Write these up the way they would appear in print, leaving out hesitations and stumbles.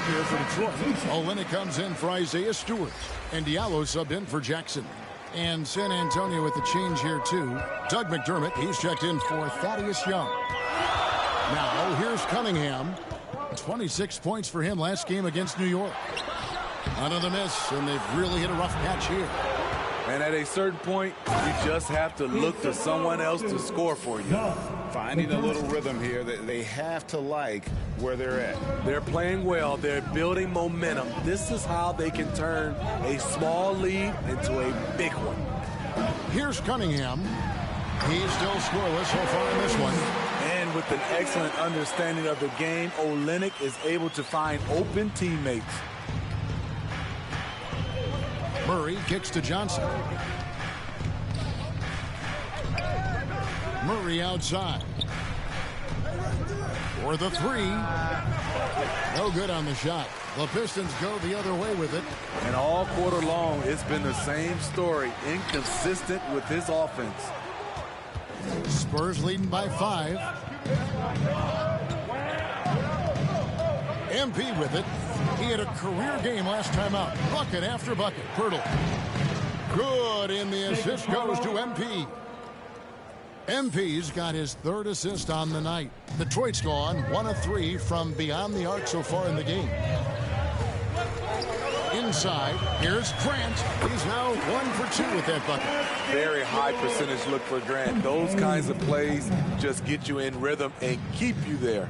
up here for Detroit. Olynyk comes in for Isaiah Stewart. And Diallo subbed in for Jackson. And San Antonio with the change here, too. Doug McDermott, he's checked in for Thaddeus Young. Now, here's Cunningham. 26 points for him last game against New York. Another miss, and they've really hit a rough patch here. And at a certain point, you just have to look to someone else to score for you. Finding a little rhythm here that they have to like where they're at. They're playing well. They're building momentum. This is how they can turn a small lead into a big one. Here's Cunningham. He's still scoreless so far in this one. And with an excellent understanding of the game, Olynyk is able to find open teammates. Murray kicks to Johnson. Murray outside. For the three. No good on the shot. The Pistons go the other way with it. And all quarter long, it's been the same story. Inconsistent with his offense. Spurs leading by 5. MP with it. He had a career game last time out. Bucket after bucket. Pirtle. Good, and the assist goes to MP. MP's got his 3rd assist on the night. Detroit's gone 1 of 3 from beyond the arc so far in the game. Inside, here's Grant. He's now 1 for 2 with that bucket. Very high percentage look for Grant. Those kinds of plays just get you in rhythm and keep you there.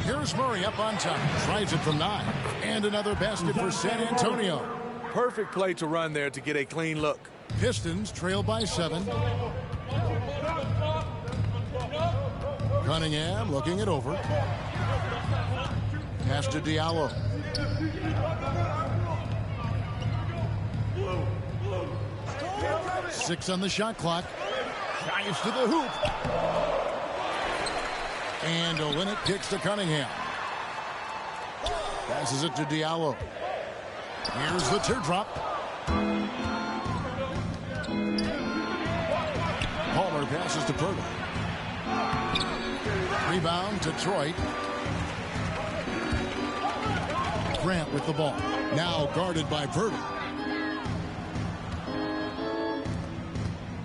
Here's Murray up on top. Tries it from 9. And another basket for San Antonio. Perfect play to run there to get a clean look. Pistons trail by 7. Cunningham looking it over. Pass to Diallo. Six on the shot clock. Drives to the hoop. And Olynyk kicks to Cunningham. Passes it to Diallo. Here's the teardrop. Palmer passes to Pirtle. Rebound, Detroit. Grant with the ball. Now guarded by Pirtle.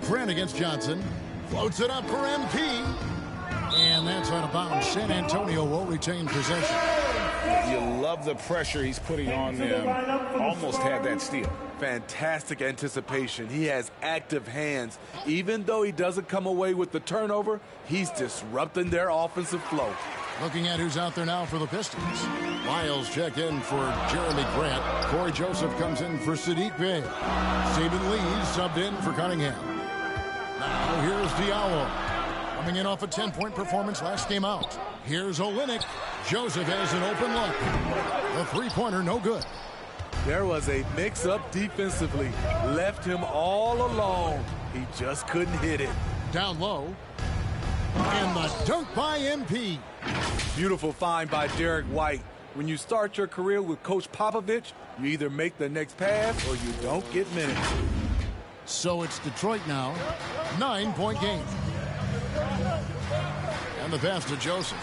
Grant against Johnson. Floats it up for MP. And that's out of bounds. San Antonio will retain possession. You love the pressure he's putting on them. Almost had that steal. Fantastic anticipation. He has active hands. Even though he doesn't come away with the turnover, he's disrupting their offensive flow. Looking at who's out there now for the Pistons. Miles checked in for Jeremy Grant. Corey Joseph comes in for Sadiq Bey. Saban Lee subbed in for Cunningham. Now here's Diallo. Coming in off a 10-point performance last game out. Here's Olynyk. Joseph has an open look. The three-pointer no good. There was a mix-up defensively. Left him all alone. He just couldn't hit it. Down low. And the dunk by MP. Beautiful find by Derek White. When you start your career with Coach Popovich, you either make the next pass or you don't get minutes. So it's Detroit now. 9-point game. And the pass to Joseph.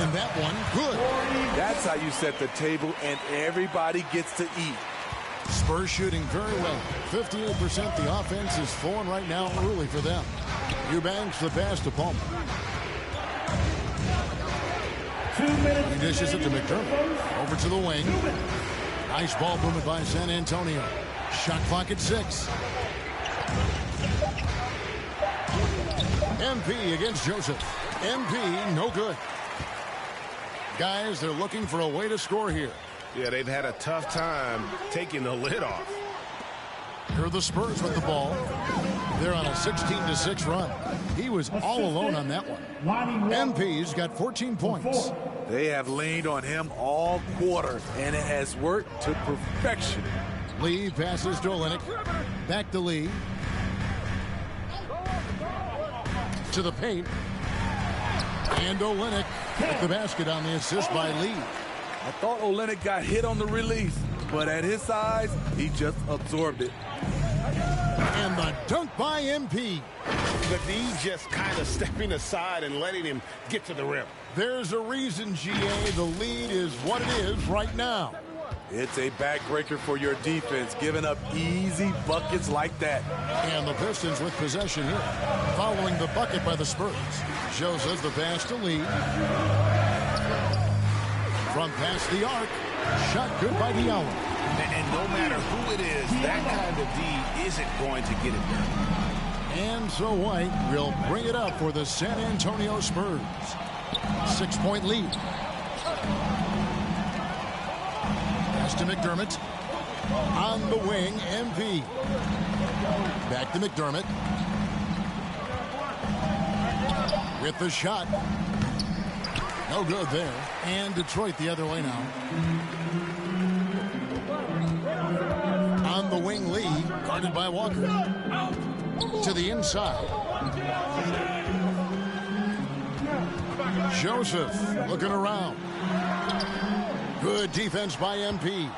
And that one, good. That's how you set the table and everybody gets to eat. Spurs shooting very well. 58%. The offense is flowing right now early for them. Eubanks the pass to Palmer. He dishes it to McDermott. Over to the wing. Nice ball movement by San Antonio. Shot clock at 6. MP against Joseph. MP, no good. Guys, they're looking for a way to score here. Yeah, they've had a tough time taking the lid off. Here are the Spurs with the ball. They're on a 16-6 run. He was all alone on that one. MP's got 14 points. They have leaned on him all quarter, and it has worked to perfection. Lee passes to Olynyk. Back to Lee. To the paint. And Olynyk with the basket on the assist by Lee. I thought Olynyk got hit on the release, but at his size, he just absorbed it. And the dunk by MP. The D just kind of stepping aside and letting him get to the rim. There's a reason, GA, the lead is what it is right now. It's a backbreaker for your defense, giving up easy buckets like that. And the Pistons with possession here, following the bucket by the Spurs. Shows us the pass to Lee. From past the arc, shot good by Diallo. And no matter who it is, that kind of D isn't going to get it done. And so White will bring it up for the San Antonio Spurs. 6-point lead. Pass to McDermott. On the wing, MP. Back to McDermott. With the shot. No good there. And Detroit the other way now. On the wing, Lee. Guarded by Walker. To the inside. Joseph looking around. Good defense by MP.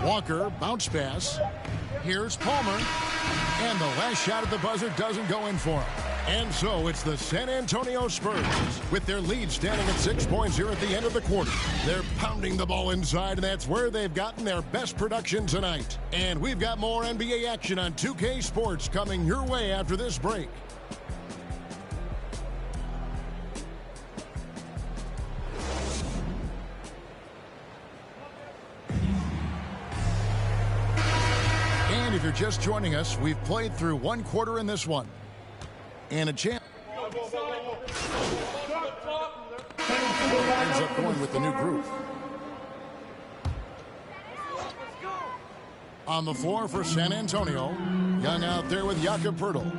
Walker, bounce pass. Here's Palmer. And the last shot at the buzzer doesn't go in for him. And so it's the San Antonio Spurs with their lead standing at 6 points here at the end of the quarter. They're pounding the ball inside, and that's where they've gotten their best production tonight. And we've got more NBA action on 2K Sports coming your way after this break. And if you're just joining us, we've played through one quarter in this one. And a chance. Ends up going with the new group. On the floor for San Antonio. Young out there with Jakob Poeltl.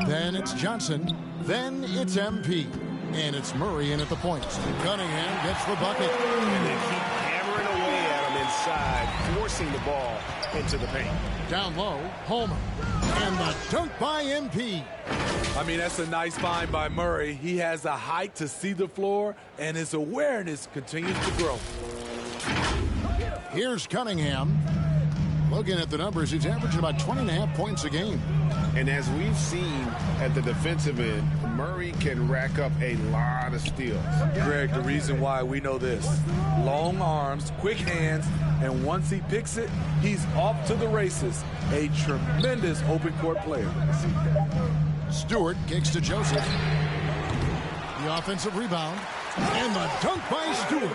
Then it's Johnson. Then it's MP. And it's Murray in at the point. Cunningham gets the bucket. And they keep hammering away at him inside, forcing the ball into the paint. Down low, Homer. And the dunk by MP. I mean, that's a nice find by Murray. He has the height to see the floor, and his awareness continues to grow. Here's Cunningham. Looking at the numbers, he's averaging about 20.5 points a game. And as we've seen at the defensive end, Murray can rack up a lot of steals. Greg, the reason why we know this: long arms, quick hands, and once he picks it, he's off to the races. A tremendous open court player. Stewart kicks to Joseph. The offensive rebound. And the dunk by Stewart.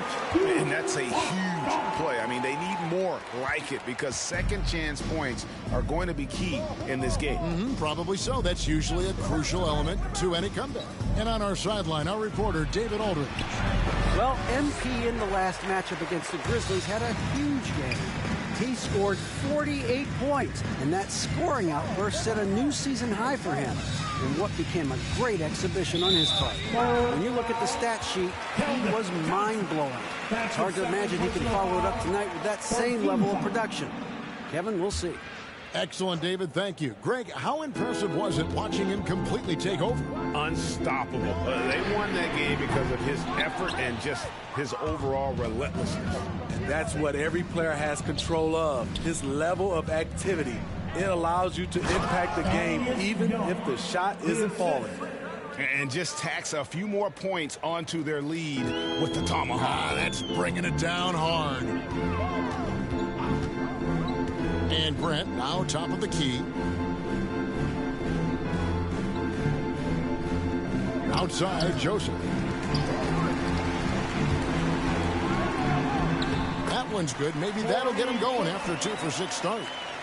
And that's a huge play. I mean, they need more like it because second chance points are going to be key in this game. Probably so. That's usually a crucial element to any comeback. And on our sideline, our reporter, David Aldridge. Well, MP in the last matchup against the Grizzlies had a huge game. He scored 48 points, and that scoring outburst set a new season high for him in what became a great exhibition on his part. When you look at the stat sheet, he was mind-blowing. It's hard to imagine he can follow it up tonight with that same level of production. Kevin, we'll see. Excellent, David. Thank you. Greg, how impressive was it watching him completely take over? Unstoppable. They won that game because of his effort and just his overall relentlessness. And that's what every player has control of, his level of activity. It allows you to impact the game even if the shot isn't falling. And just tax a few more points onto their lead with the tomahawk. That's bringing it down hard. And Grant now top of the key. Outside, Joseph. That one's good. Maybe that'll get him going after a 2-for-6 start.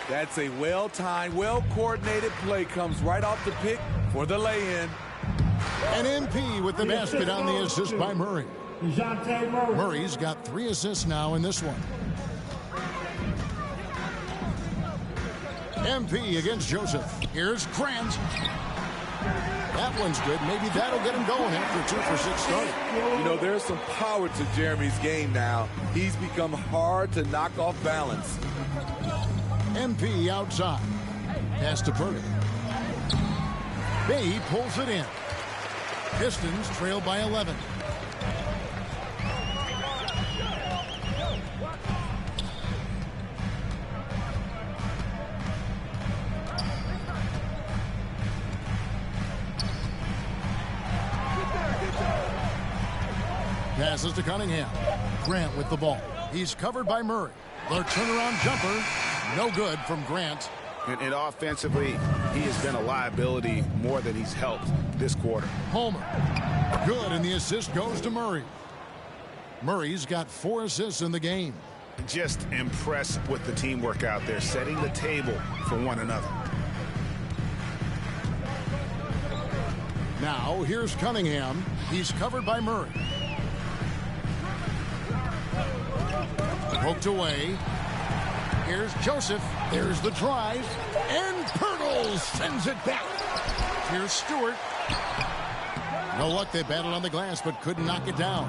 That's a well-timed, well-coordinated play. Comes right off the pick for the lay-in. And MP with the basket on the assist by Murray. Murray's got 3 assists now in this one. MP against Joseph. Here's Grant. That one's good. Maybe that'll get him going after a 2-for-6 start. You know, there's some power to Jeremy's game now. He's become hard to knock off balance. MP outside. Pass to Purdy. Bay pulls it in. Pistons trail by 11. passes to Cunningham. Grant with the ball. He's covered by Murray. The turnaround jumper, no good from Grant. And offensively, he has been a liability more than he's helped this quarter. Homer, good, and the assist goes to Murray. Murray's got 4 assists in the game. Just impressed with the teamwork out there, setting the table for one another. Now, here's Cunningham. He's covered by Murray. Poked away. Here's Joseph. There's the drive. And Pirtle sends it back. Here's Stewart. No luck. They battled on the glass, but couldn't knock it down.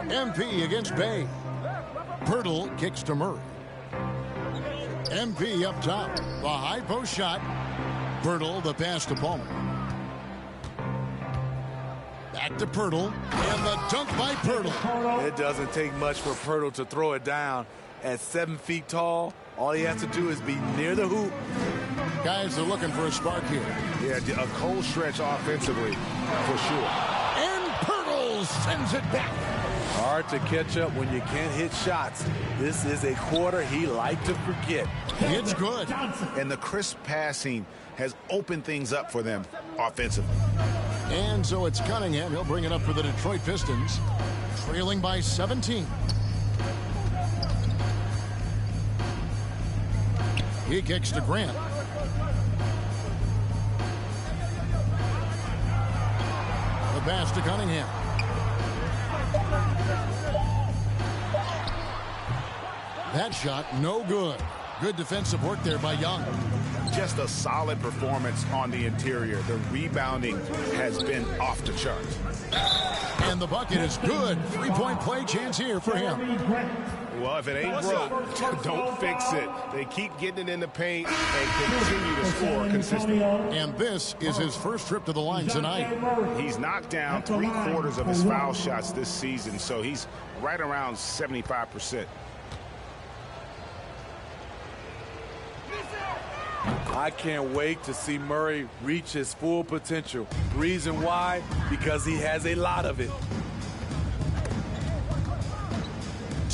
MP against Bay. Pirtle kicks to Murray. MP up top. The high post shot. Pirtle, the pass to Palmer. Back to Pirtle, and the dunk by Pirtle. It doesn't take much for Pirtle to throw it down. At 7 feet tall, all he has to do is be near the hoop. Guys are looking for a spark here. Yeah, a cold stretch offensively, for sure. And Pirtle sends it back. Hard to catch up when you can't hit shots. This is a quarter he liked to forget. It's good. And the crisp passing has opened things up for them offensively. And so it's Cunningham. He'll bring it up for the Detroit Pistons, trailing by 17. He kicks to Grant. The pass to Cunningham. That shot, no good. Good defensive work there by Young. Just a solid performance on the interior. The rebounding has been off the charts. And the bucket is good. 3-point play chance here for him. Well, if it ain't broke, don't fix it. They keep getting it in the paint and continue to score consistently. And this is his first trip to the line tonight. He's knocked down 3/4 of his foul shots this season, so he's right around 75%. I can't wait to see Murray reach his full potential. Reason why? Because he has a lot of it.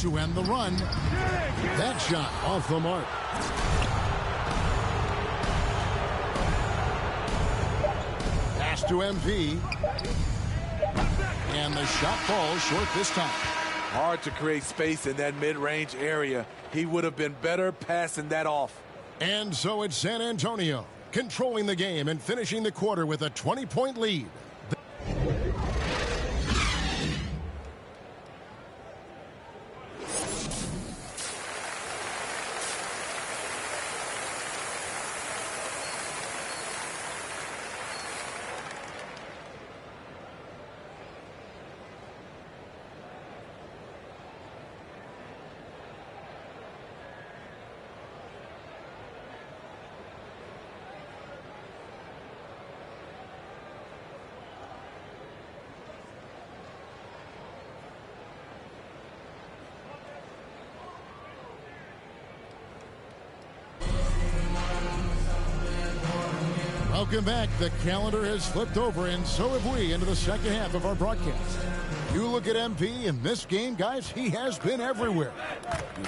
To end the run, that shot off the mark. Pass to MP. And the shot falls short this time. Hard to create space in that mid-range area. He would have been better passing that off. And so it's San Antonio controlling the game and finishing the quarter with a 20-point lead. Welcome back. The calendar has flipped over, and so have we, into the second half of our broadcast. You look at MP in this game, guys, he has been everywhere.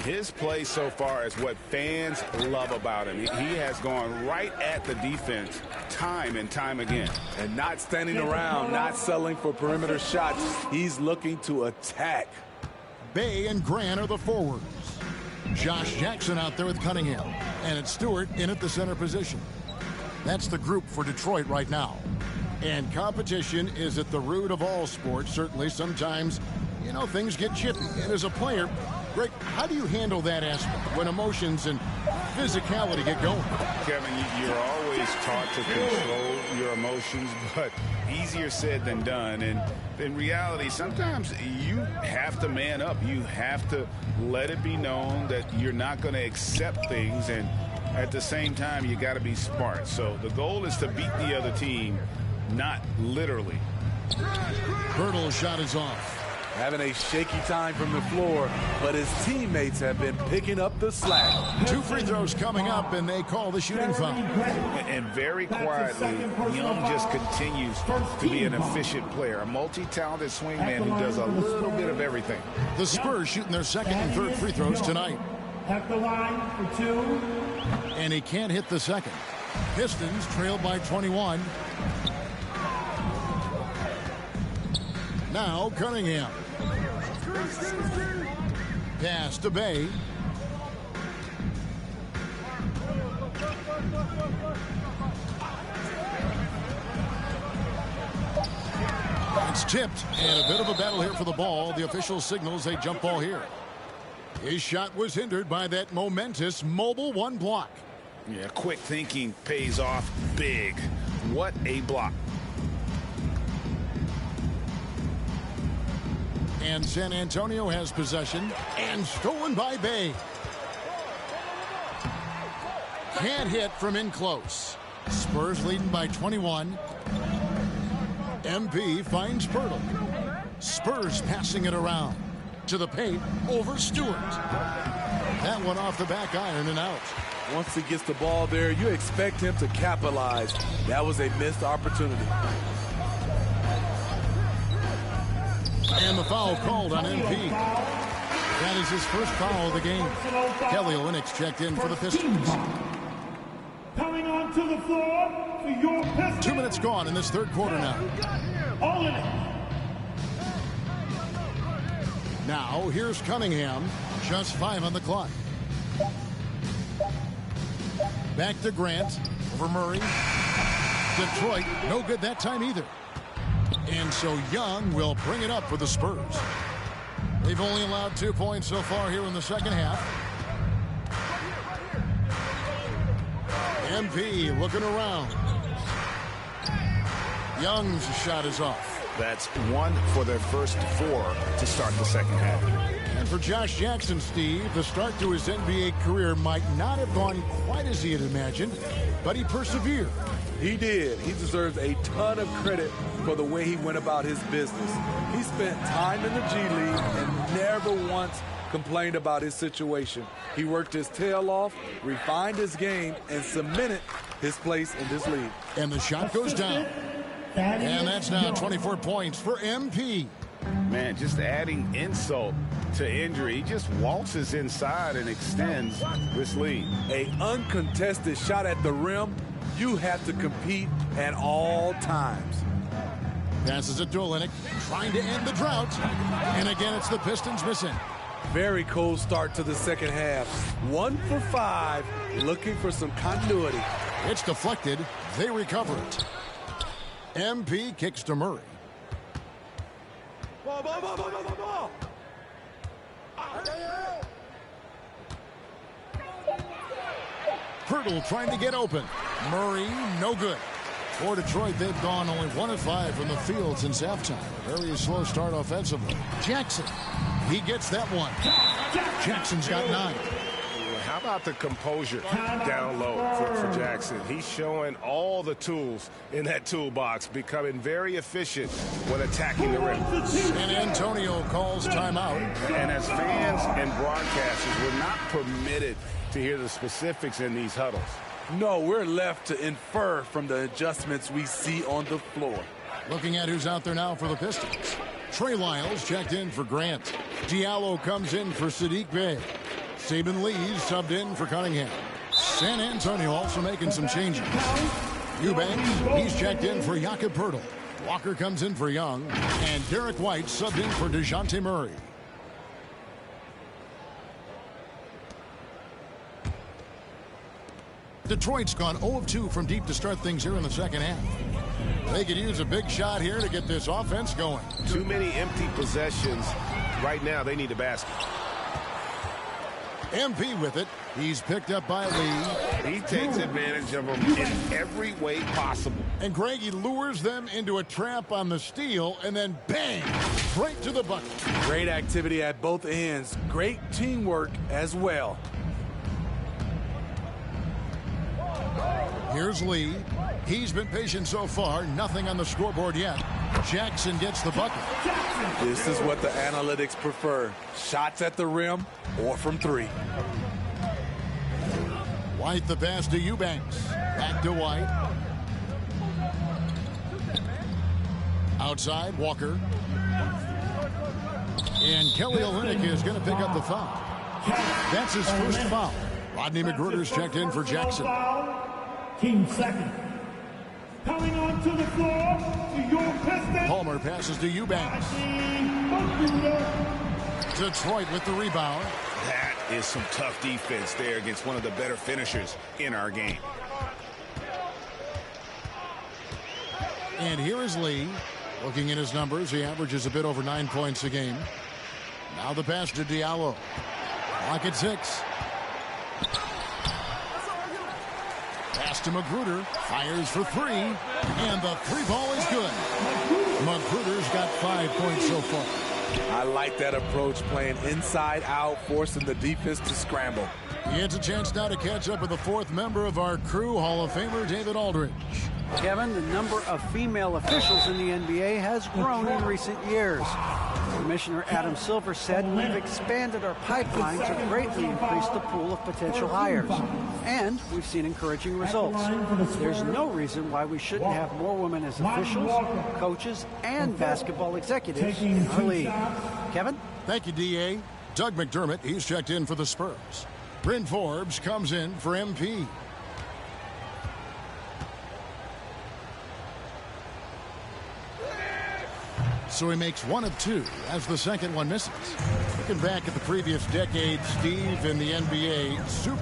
His play so far is what fans love about him. He has gone right at the defense time and time again. And not standing around, not settling for perimeter shots. He's looking to attack. Bay and Grant are the forwards. Josh Jackson out there with Cunningham. And it's Stewart in at the center position. That's the group for Detroit right now. And competition is at the root of all sports. Certainly, sometimes, you know, things get chippy. And as a player, Greg, how do you handle that aspect when emotions and physicality get going? Kevin, you're always taught to control your emotions, but easier said than done. And in reality, sometimes you have to man up. You have to let it be known that you're not going to accept things, and at the same time, you got to be smart. So the goal is to beat the other team, not literally. Pirtle's shot is off. having a shaky time from the floor, but his teammates have been picking up the slack. 2 free throws coming up, and they call the shooting foul. And very quietly, Young just continues to be an efficient player, a multi-talented swingman who does a little bit of everything. The Spurs shooting their second and third free throws tonight. At the line for 2. And he can't hit the second. Pistons trail by 21. Now Cunningham. Pass to Bay. It's tipped, and a bit of a battle here for the ball. The official signals a jump ball here. His shot was hindered by that momentous mobile 1 block. Yeah, quick thinking pays off big. What a block. And San Antonio has possession, and stolen by Bay. Can't hit from in close. Spurs leading by 21. MP finds Pirtle. Spurs passing it around. To the paint, over Stewart. That one off the back iron and out. Once he gets the ball there, you expect him to capitalize. That was a missed opportunity. And the foul called on MP. That is his first foul of the game. Kelly Olynyk checked in for the Pistons. Coming onto the floor for your Pistons. 2 minutes gone in this third quarter now. Olynyk. Now here's Cunningham. Just 5 on the clock. Back to Grant. Over Murray. Detroit, no good that time either. And so Young will bring it up for the Spurs. They've only allowed 2 points so far here in the second half. MP looking around. Young's shot is off. That's 1 for their first 4 to start the second half. And for Josh Jackson, Steve, the start to his NBA career might not have gone quite as he had imagined, but he persevered. He did. He deserves a ton of credit for the way he went about his business. He spent time in the G League and never once complained about his situation. He worked his tail off, refined his game, and cemented his place in this league. And the shot goes down. And that's now 24 points for MP. Man, just adding insult to injury. He just waltzes inside and extends this lead. An uncontested shot at the rim, you have to compete at all times. Passes it to Olynyk, trying to end the drought. And again, it's the Pistons missing. Very cold start to the second half. 1 for 5, looking for some continuity. It's deflected. They recover it. MP kicks to Murray. Pirtle trying to get open. Murray, no good. For Detroit, they've gone only 1 of 5 from the field since halftime. A very slow start offensively. Jackson, he gets that one. Jackson's got 9. How about the composure down low for Jackson? He's showing all the tools in that toolbox, becoming very efficient when attacking the rim. San Antonio calls timeout. And as fans and broadcasters, we're not permitted to hear the specifics in these huddles. No, we're left to infer from the adjustments we see on the floor. Looking at who's out there now for the Pistons. Trey Lyles checked in for Grant. Diallo comes in for Sadiq Bey. Saban Lee subbed in for Cunningham. San Antonio also making some changes. Eubanks, he's checked in for Jakob Pirtle. Walker comes in for Young. And Derek White subbed in for DeJounte Murray. Detroit's gone 0 of 2 from deep to start things here in the second half. They could use a big shot here to get this offense going. Too many empty possessions. Right now, they need a basket. MP with it. He's picked up by Lee. He takes advantage of them in every way possible. And Greggy lures them into a trap on the steal, and then bang, straight to the bucket. Great activity at both ends. Great teamwork as well. Here's Lee. He's been patient so far. Nothing on the scoreboard yet. Jackson gets the bucket. This is what the analytics prefer. Shots at the rim or from three. White the pass to Eubanks. Back to White. Outside, Walker. And Kelly Olynyk is going to pick up the foul. That's his first foul. Rodney McGruder's checked in for Jackson. Team second. Coming onto the floor to your Pistons. Palmer passes to Eubanks. Detroit with the rebound. That is some tough defense there against one of the better finishers in our game. And here is Lee. Looking at his numbers, he averages a bit over 9 points a game. Now the pass to Diallo. Clock at 6. Pass to Magruder. Fires for 3. And the 3 ball is good. Magruder's got 5 points so far. I like that approach, playing inside out, forcing the defense to scramble. He has a chance now to catch up with the 4th member of our crew, Hall of Famer David Aldridge. Kevin, the number of female officials in the NBA has grown in recent years. Commissioner Adam Silver said we've expanded our pipeline to greatly increase the pool of potential hires. And we've seen encouraging results. There's no reason why we shouldn't have more women as officials, coaches, and basketball executives in our league. Kevin? Thank you, D.A. Doug McDermott, he's checked in for the Spurs. Bryn Forbes comes in for MP. So he makes 1 of 2 as the second one misses. Looking back at the previous decade, Steve in the NBA, super.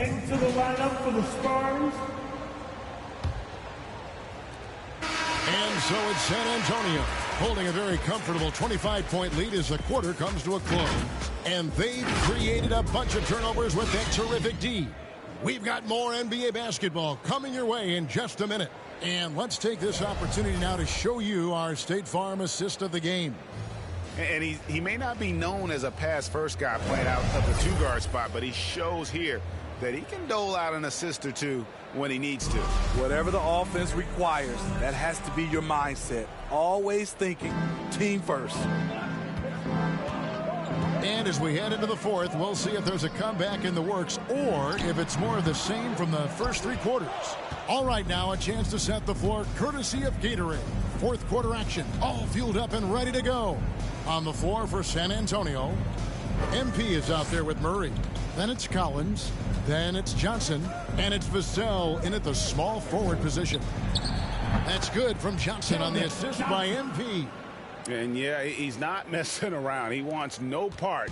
Into the lineup for the Spurs. And so it's San Antonio, holding a very comfortable 25-point lead as the quarter comes to a close. And they've created a bunch of turnovers with that terrific D. We've got more NBA basketball coming your way in just a minute. And let's take this opportunity now to show you our State Farm assist of the game. And he may not be known as a pass-first guy playing out of the 2-guard spot, but he shows here that he can dole out an assist or 2 when he needs to. Whatever the offense requires, that has to be your mindset. Always thinking team first. And as we head into the 4th, we'll see if there's a comeback in the works or if it's more of the same from the first 3 quarters. All right, now a chance to set the floor courtesy of Gatorade. 4th quarter action, all fueled up and ready to go. On the floor for San Antonio, MP is out there with Murray. Then it's Collins. Then it's Johnson. And it's Vassell in at the small forward position. That's good from Johnson on the assist by MP. And yeah, he's not messing around. He wants no part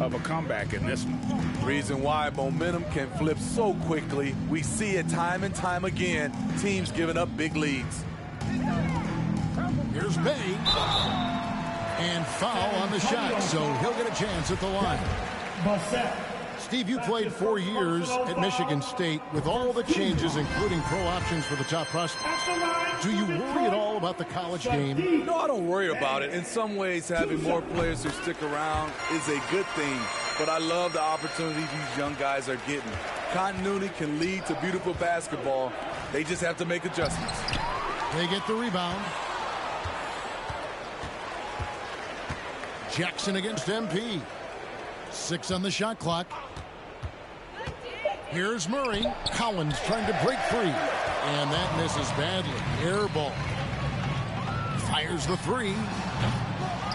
of a comeback in this one. Reason why momentum can flip so quickly. We see it time and time again. Teams giving up big leads. Here's Bay. And foul on the shot, so he'll get a chance at the line. Steve, you played 4 years at Michigan State with all the changes, including pro options for the top prospects. Do you worry at all about the college game? No, I don't worry about it. In some ways, having more players who stick around is a good thing, but I love the opportunities these young guys are getting. Continuity can lead to beautiful basketball. They just have to make adjustments. They get the rebound. Jackson against MP. 6 on the shot clock. Here's Murray. Collins trying to break free. And that misses badly. Air ball. Fires the 3.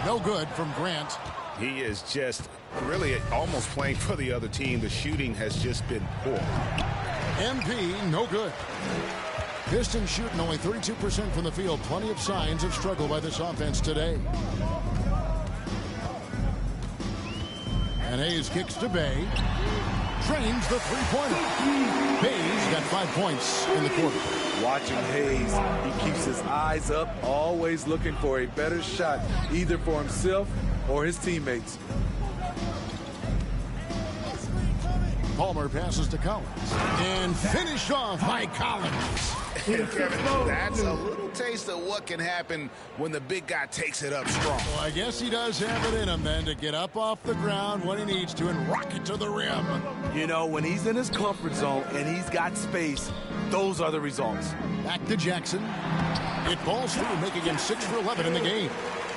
No good from Grant. He is just really almost playing for the other team. The shooting has just been poor. MP, no good. Pistons shooting only 32% from the field. Plenty of signs of struggle by this offense today. And Hayes kicks to Bay. Drains the 3-pointer. Bay's got 5 points in the quarter. Watching Hayes, he keeps his eyes up, always looking for a better shot, either for himself or his teammates. Palmer passes to Collins. And finished off by Collins. Kevin, that's a little taste of what can happen when the big guy takes it up strong. Well, I guess he does have it in him then to get up off the ground when he needs to and rock it to the rim. You know, when he's in his comfort zone and he's got space, those are the results. Back to Jackson. It falls through, making him 6 for 11 in the game.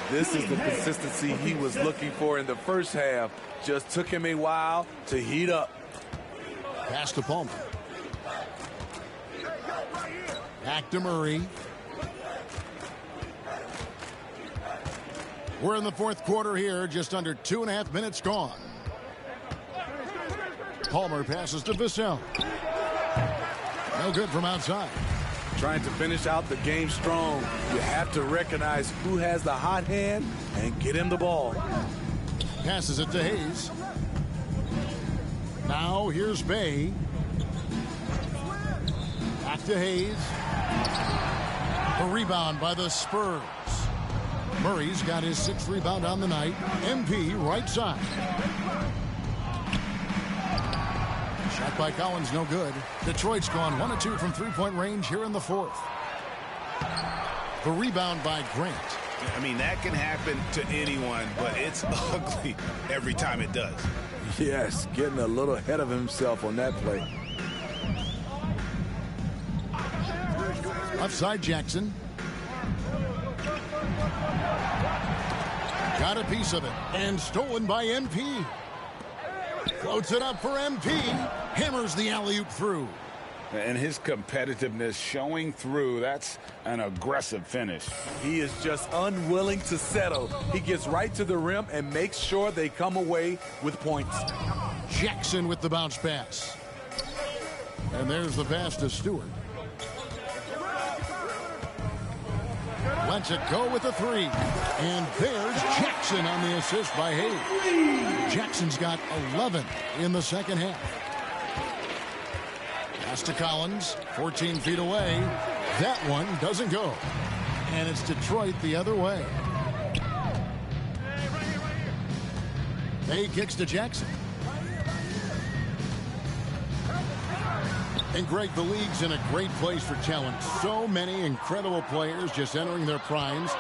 This is the consistency he was looking for in the first half. Just took him a while to heat up. Pass to Palmer. Back to Murray. We're in the fourth quarter here, just under 2.5 minutes gone. Palmer passes to Vassell. No good from outside. Trying to finish out the game strong. You have to recognize who has the hot hand and get him the ball. Passes it to Hayes. Now here's Bay. Back to Hayes. A rebound by the Spurs. Murray's got his 6th rebound on the night. MP right side. Shot by Collins, no good. Detroit's gone 1 of 2 from three-point range here in the fourth. The rebound by Grant. I mean, that can happen to anyone, but it's ugly every time it does. Yes, getting a little ahead of himself on that play. Left side, Jackson. Got a piece of it and stolen by MP. Floats it up for MP. Hammers the alley-oop through. And his competitiveness showing through. That's an aggressive finish. He is just unwilling to settle. He gets right to the rim and makes sure they come away with points. Jackson with the bounce pass. And there's the pass to Stewart. Lets it go with a 3. And there's Jackson on the assist by Hayes. Jackson's got 11 in the second half. Pass to Collins, 14 feet away. That one doesn't go. And it's Detroit the other way. Bay kicks to Jackson. And Greg, the league's in a great place for talent. So many incredible players just entering their primes.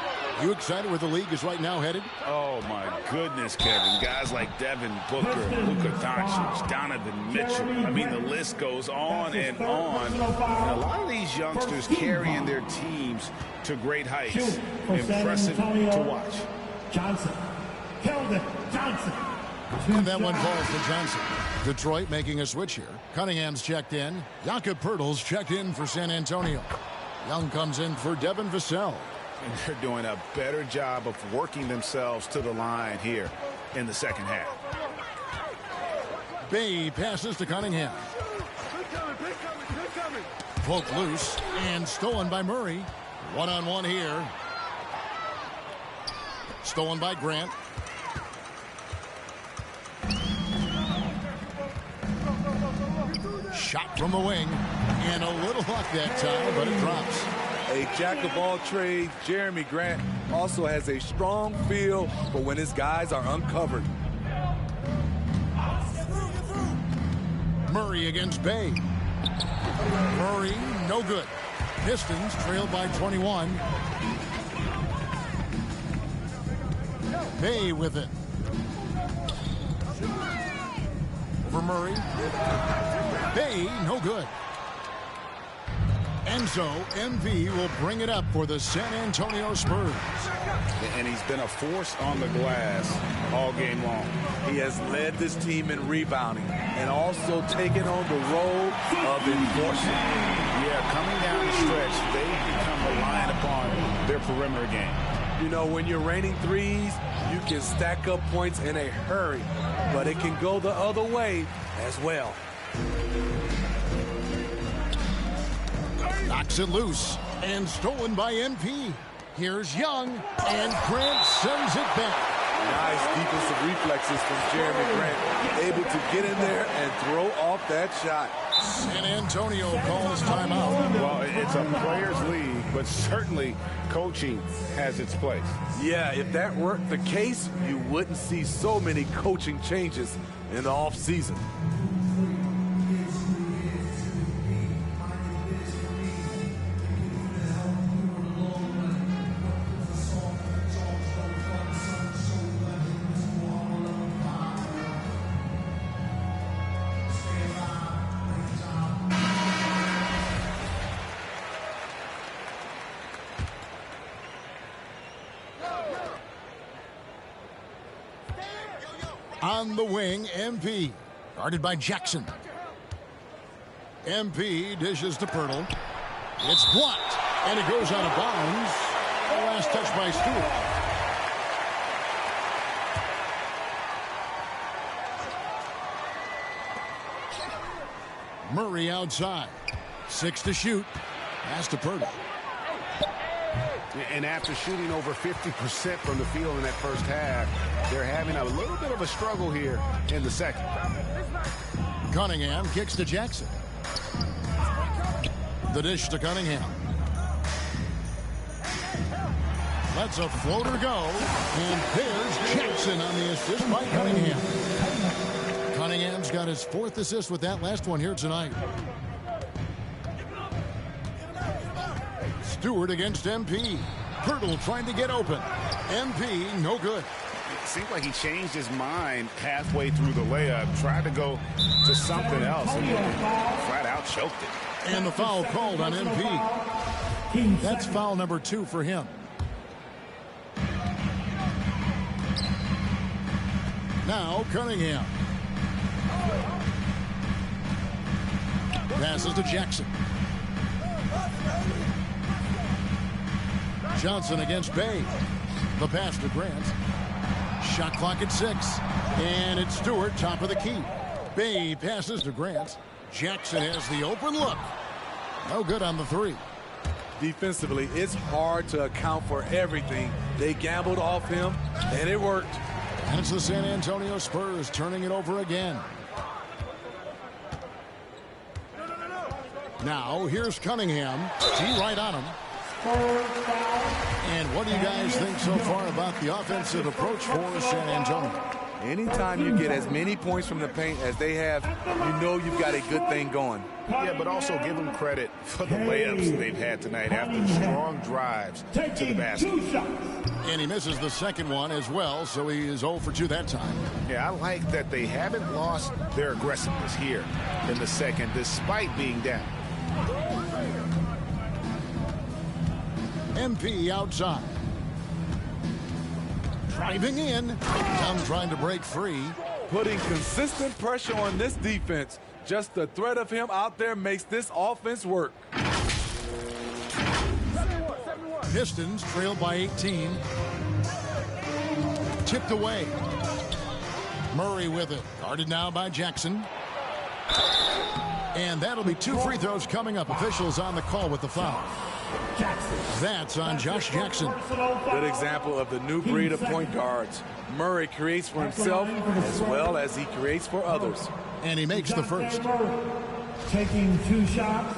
You excited where the league is right now headed? Oh, my goodness, Kevin. Guys like Devin Booker, Luka Doncic, Donovan Mitchell. I mean, the list goes on and on. And a lot of these youngsters carrying their teams to great heights. Impressive to watch. Johnson. Keldon Johnson. And that one falls to Johnson. Detroit making a switch here. Cunningham's checked in. Jakob Poeltl's checked in for San Antonio. Young comes in for Devin Vassell. And they're doing a better job of working themselves to the line here in the second half. Bay passes to Cunningham. Poked loose and stolen by Murray. One-on-one here. Stolen by Grant. Shot from the wing. And a little luck that time, but it drops. A jack of all trades, Jeremy Grant also has a strong feel for when his guys are uncovered. Murray against Bay. Murray, no good. Pistons trailed by 21. Bay with it. Over Murray. Bay, no good. And so, MP will bring it up for the San Antonio Spurs. And he's been a force on the glass all game long. He has led this team in rebounding and also taken on the role of enforcer. Yeah, coming down the stretch, they've become reliant upon their perimeter game. You know, when you're raining threes, you can stack up points in a hurry, but it can go the other way as well. Knocks it loose and stolen by MP. Here's Young, and Grant sends it back. Nice defensive reflexes from Jeremy Grant, able to get in there and throw off that shot. San Antonio calls timeout. Well, it's a players' league, but certainly coaching has its place. Yeah, if that weren't the case, you wouldn't see so many coaching changes in the offseason. On the wing, MP. Guarded by Jackson. MP dishes to Pirtle. It's blocked, and it goes out of bounds. The last touch by Stewart. Murray outside. 6 to shoot. Pass to Pirtle. And after shooting over 50% from the field in that first half, they're having a little bit of a struggle here in the second. Cunningham kicks to Jackson. The dish to Cunningham. Lets a floater go. And there's Jackson on the assist by Cunningham. Cunningham's got his 4th assist with that last one here tonight. Stewart against MP. Pirtle trying to get open. MP, no good. It seemed like he changed his mind halfway through the layup, tried to go to something else, and flat out choked it. And the foul called on MP. That's foul number 2 for him. Now Cunningham. Passes to Jackson. Johnson against Bay. The pass to Grant. Shot clock at 6. And it's Stewart, top of the key. Bay passes to Grant. Jackson has the open look. No good on the 3. Defensively, it's hard to account for everything. They gambled off him, and it worked. And it's the San Antonio Spurs turning it over again. Now, here's Cunningham. T right on him. And what do you guys think so far about the offensive approach for San Antonio? Anytime you get as many points from the paint as they have, you know you've got a good thing going. Yeah, but also give them credit for the layups they've had tonight after strong drives to the basket. And he misses the second one as well, so he is 0 for 2 that time. Yeah, I like that they haven't lost their aggressiveness here in the second, despite being down. MP outside. Driving in. Young trying to break free. Putting consistent pressure on this defense. Just the threat of him out there makes this offense work. Pistons trailed by 18. Tipped away. Murray with it. Guarded now by Jackson. And that'll be 2 free throws coming up. Officials on the call with the foul. That's on Josh Jackson. Good example of the new breed of point guards. Murray creates for himself as well as he creates for others. And he makes the first. Taking 2 shots.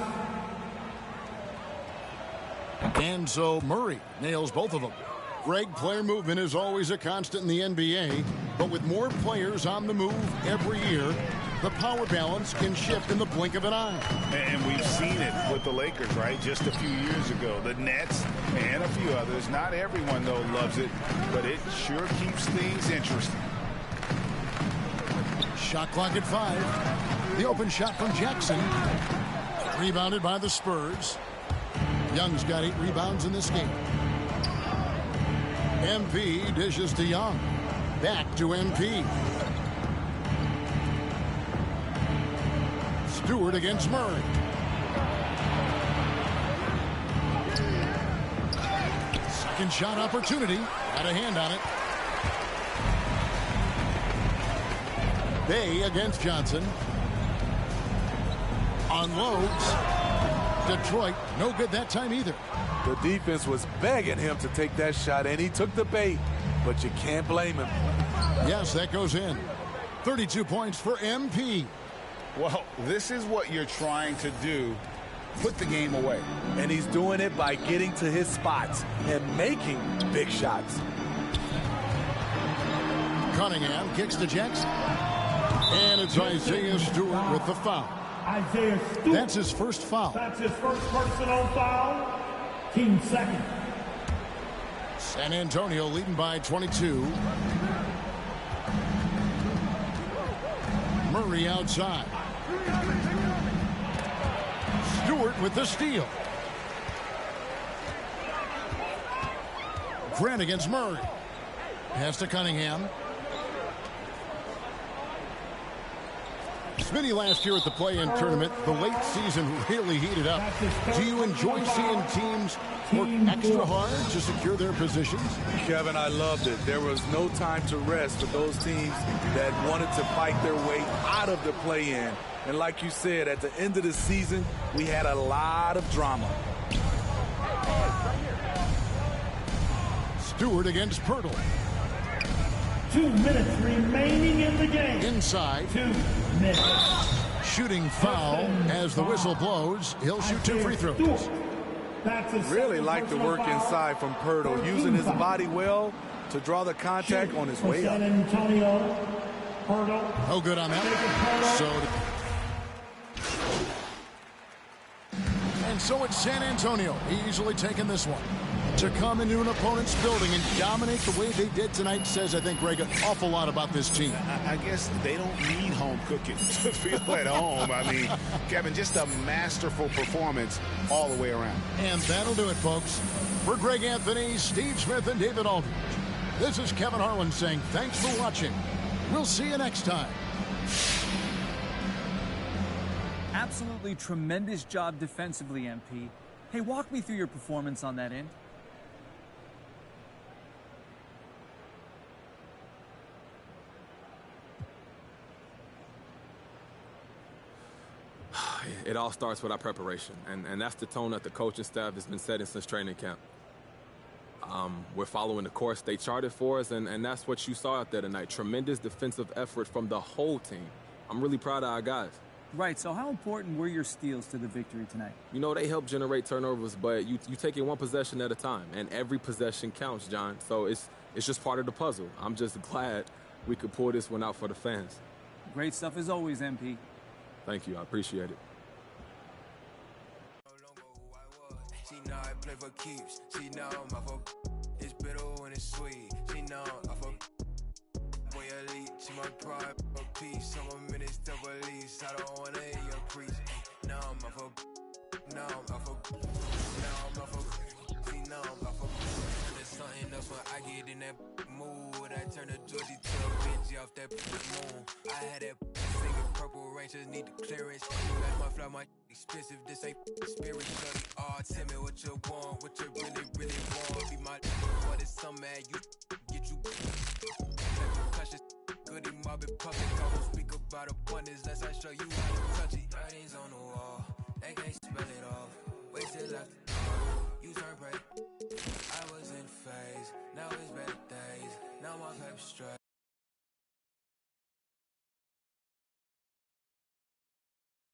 And so Murray nails both of them. Greg, player movement is always a constant in the NBA, but with more players on the move every year, the power balance can shift in the blink of an eye. And we've seen it with the Lakers, right? Just a few years ago. The Nets and a few others. Not everyone, though, loves it, but it sure keeps things interesting. Shot clock at 5. The open shot from Jackson. Rebounded by the Spurs. Young's got 8 rebounds in this game. MP dishes to Young. Back to MP. Stewart against Murray. Second shot opportunity. Got a hand on it. Bay against Johnson. Unloads. Detroit, no good that time either. The defense was begging him to take that shot, and he took the bait, but you can't blame him. Yes, that goes in. 32 points for MP. Well, this is what you're trying to do. Put the game away. And he's doing it by getting to his spots and making big shots. Cunningham kicks to Jackson. And it's Isaiah Stewart with the foul. Isaiah Stewart. That's his first foul. That's his first personal foul. Team second. San Antonio leading by 22. Murray outside. Stewart with the steal. Grant against Murray. Pass to Cunningham. Smitty, last year at the play-in tournament, the late season really heated up. Do you enjoy seeing teams work extra hard to secure their positions? Kevin, I loved it. There was no time to rest for those teams that wanted to fight their way out of the play-in. And like you said, at the end of the season, we had a lot of drama. Stewart against Pirtle. 2 minutes remaining in the game. Inside. 2 minutes. Shooting foul as the whistle blows. He'll shoot 2 free throws. Really like the work inside from Pirtle, using his body well to draw the contact on his way up. No good on that. So it's San Antonio easily taking this one. To come into an opponent's building and dominate the way they did tonight says, I think, Greg, an awful lot about this team. I guess they don't need home cooking to feel at home. I mean, Kevin, just a masterful performance all the way around. And that'll do it, folks. For Greg Anthony, Steve Smith, and David Aldridge, this is Kevin Harlan saying thanks for watching. We'll see you next time. Absolutely tremendous job defensively, MP. Hey, walk me through your performance on that end. It all starts with our preparation, and that's the tone that the coaching staff has been setting since training camp. We're following the course they charted for us, and that's what you saw out there tonight. Tremendous defensive effort from the whole team. I'm really proud of our guys. Right, so how important were your steals to the victory tonight? You know, they help generate turnovers, but you take it one possession at a time, and every possession counts, John. So it's just part of the puzzle. I'm just glad we could pull this one out for the fans. Great stuff as always, MP. Thank you. I appreciate it. She know I play for keeps. She know my fuck. It's bitter when it's sweet. She know I fuck. Boy elite, she my pride, a piece. I'm a minister police. I don't wanna hear your preach. Now I'm a fuck. Now I'm a fuck. Now I'm a fuck. She know I'm a fuck. There's something else when I get in that mood. I turn the Georgie to a Benji off that moon. I had that singing Purple Rangers need the clearance. That's my fly, my expensive. This ain't spirit. Oh, tell me what you want, what you really want. Be my what is some mad you get you. Concussion, goody mobbing puppet. Don't speak about abundance unless I show you how to touch it. Writings on the wall, they can't spell it off. Wasted left, you turn right. I was in fact.